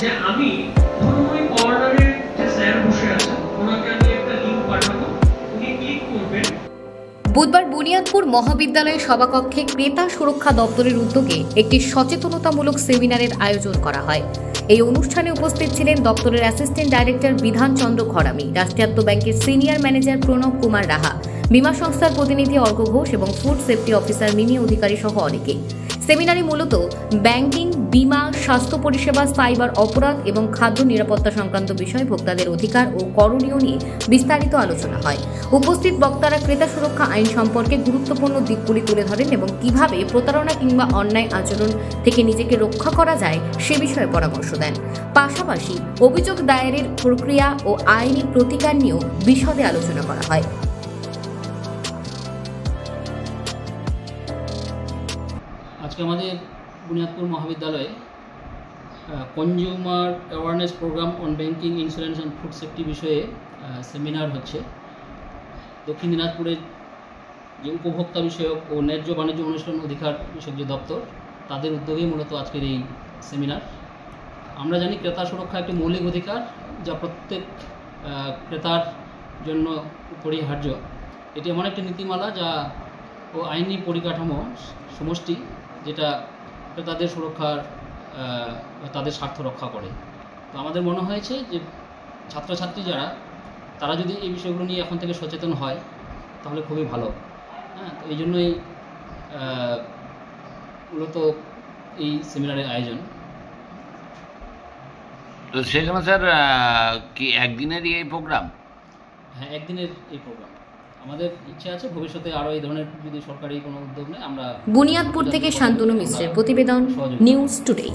যে আমি ধরুন ওই কর্নারে যে স্যার বসে আছেন ওনাকে আমি একটা লিংক পাঠাবো, উনি ক্লিক করবেন। বুধবার বুনিয়াদপুর মহাবিদ্যালয়ের সভাকক্ষে ক্রেতা সুরক্ষা দপ্তরের উদ্যোগে একটি সচেতনতামূলক সেমিনারের আয়োজন করা হয়। এই অনুষ্ঠানে উপস্থিত ছিলেন দপ্তরের অ্যাসিস্ট্যান্ট ডাইরেক্টর বিধান চন্দ্র ঘরামি, রাষ্ট্রায়ত্ত ব্যাংকের সিনিয়র ম্যানেজার প্রণব কুমার রাহা, বীমা সংস্থার প্রতিনিধি অর্ক ঘোষ এবং ফুড সেফটি অফিসার মিমি অধিকারী সহ অনেকে। সেমিনারে মূলত ব্যাংকিং, বীমা, স্বাস্থ্য পরিষেবা, সাইবার অপরাধ এবং খাদ্য নিরাপত্তা সংক্রান্ত বিষয়, ভোক্তাদের অধিকার ও করণীয় নিয়ে বিস্তারিত আলোচনা হয়। উপস্থিত বক্তারা ক্রেতা সুরক্ষা আইন সম্পর্কে গুরুত্বপূর্ণ দিকগুলি তুলে ধরেন এবং কিভাবে প্রতারণা কিংবা অন্যায় আচরণ থেকে নিজেকে রক্ষা করা যায় সে বিষয়ে পরামর্শ দেন। পাশাপাশি অভিযোগ দায়েরের প্রক্রিয়া ও আইনি প্রতিকার নিয়েও বিশদে আলোচনা করা হয়। আজকে আমাদের বুনিয়াদপুর মহাবিদ্যালয়ে consumer awareness programme on banking, insurance and food safety বিষয়ে সেমিনার হচ্ছে। দক্ষিণ দিনাজপুরের যে উপভোক্তা বিষয়ক ও ন্যায্য বাণিজ্য অনুষ্ঠান অধিকার বিষয়ক যে দপ্তর, তাদের উদ্যোগেই মূলত আজকের এই সেমিনার। আমরা জানি ক্রেতা সুরক্ষা একটি মৌলিক অধিকার, যা প্রত্যেক ক্রেতার জন্য অপরিহার্য। এটি এমন একটি নীতিমালা যা ও আইনি পরিকাঠামো সমষ্টি, যেটা ক্রেতাদের সুরক্ষার তাদের স্বার্থ রক্ষা করে। তো আমাদের মনে হয়েছে যে ছাত্রছাত্রী যারা, তারা যদি এই বিষয়গুলো নিয়ে এখন থেকে সচেতন হয় তাহলে খুবই ভালো। হ্যাঁ, তো এই জন্যই মূলত এই সেমিনারের আয়োজন। তো সেখানে স্যার কি একদিনেরই এই প্রোগ্রাম? হ্যাঁ, একদিনের এই প্রোগ্রাম। আমাদের ইচ্ছে আছে ভবিষ্যতে আরও এই ধরনের যদি সরকারি কোনো উদ্যোগ নেয় আমরা। বুনিয়াদপুর থেকে শান্তনু মিশ্রের প্রতিবেদন, নিউজ টুডে।